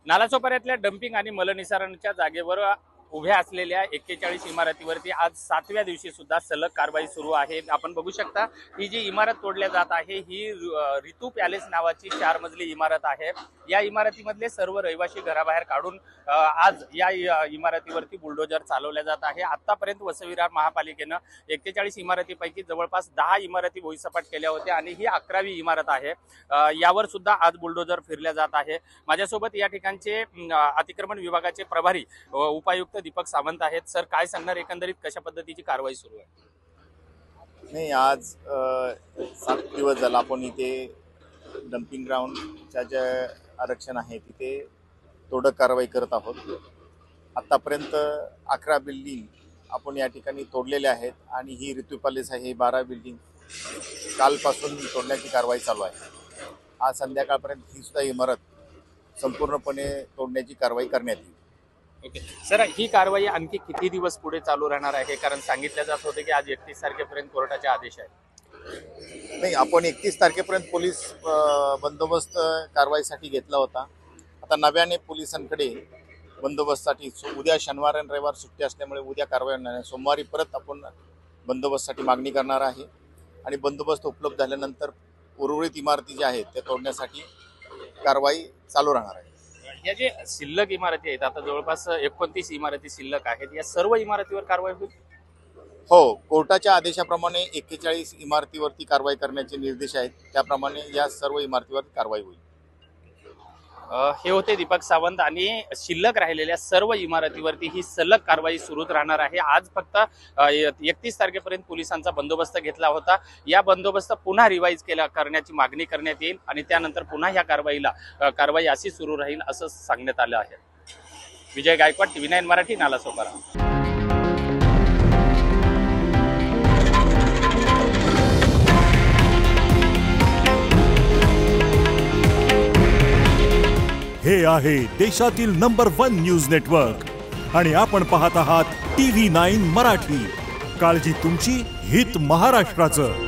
नालासोपाऱ्यातल्या dumping आणि मलनिसारणाच्या जागेवर उभ्या असलेल्या 41 इमारतीवरती आज 7व्या दिवशी सुद्धा सलग कारवाई सुरू आहे। आपण बघू शकता ही जी इमारत तोडल्या जात आहे ही ऋतू पॅलेस नावाची 4 मजली इमारत आहे। या इमारतीमधले सर्व रहिवासी घराबाहेर काढून आज या इमारतीवरती बुलडोजर चालवल्या जात आहे। आतापर्यंत वसई-विरार महापालिकेनं 41 इमारतीपैकी जवळपास 10 इमारती भुईसपाट केल्या होत्या आणि ही 11वी इमारत आहे। यावर सुद्धा आज बुलडोजर फिरल्या जात आहे। माझ्यासोबत या ठिकाणचे अतिक्रमण विभागाचे प्रभारी उपायुक्त दीपक सावंत आहेत। सर, काय सांगणार एकंदरीत कशा पद्धतीची कारवाई सुरू आहे? नाही, आज 7 दिवस झाला आपण इथे डम्पिंग ग्राउंडच्या जे आरक्षण आहे तिथे तोडक कारवाई करत आहोत। आतापर्यंत 11 बिल्डिंग आपण या ठिकाणी तोडलेल्या आहेत आणि ही ऋतू पॅलेस आहे 12 बिल्डिंग कालपासून तोडण्याची कारवाई चालू आहे। आज संध्याकाळपर्यंत ही सुद्धा इमारत संपूर्णपणे तोडण्याची कारवाई करण्यात येईल। ओके सर, ही कारवाई आणखी किती दिवस पुढे चालू राहणार आहे? कारण सांगितलं जात होते की आज 31 तारखेपर्यंत कोर्टाचे आदेश आहेत। नाही, आपण 31 तारखेपर्यंत पोलीस बंदोबस्त कारवाईसाठी घेतला होता। आता नव्याने पोलिसांकडे बंदोबस्तसाठी उद्या शनिवार आणि रविवार सुट्टी असल्यामुळे उद्या कारवाई होणार नाही। सोमवारी परत आपण बंदोबस्तसाठी मागणी करणार आहे आणि बंदोबस्त उपलब्ध झाल्यानंतर उर्वरित इमारती ज्या आहेत त्या तोडण्यासाठी कारवाई चालू राहणार आहे। या जे शिल्लक इमारती आहेत, आता जवळपास 29 इमारती शिल्लक आहेत, या सर्व इमारतीवर कारवाई होईल? हो, कोर्टाच्या आदेशाप्रमाणे 41 इमारतीवरती कारवाई करण्याचे निर्देश आहेत, त्याप्रमाणे या सर्व इमारतीवर कारवाई होईल। हे होते दीपक सावंत आणि शिल्लक राहिलेल्या सर्व इमारतीवरती ही सलग कारवाई सुरूच राहणार आहे। आज फक्त 31 तारखेपर्यंत पोलिसांचा बंदोबस्त घेतला होता। या बंदोबस्त पुन्हा रिवाईज करण्याची मागणी करण्यात येईल आणि त्यानंतर पुन्हा या कारवाई अशी सुरू राहील असं सांगण्यात आलं आहे। विजय गायकवाड, TV9 मराठी, नालासोपारा। हे आहे देशातील नंबर 1 न्यूज नेटवर्क आणि आपण पाहत आहात TV9 मराठी। काळजी तुमची, हित महाराष्ट्राचं।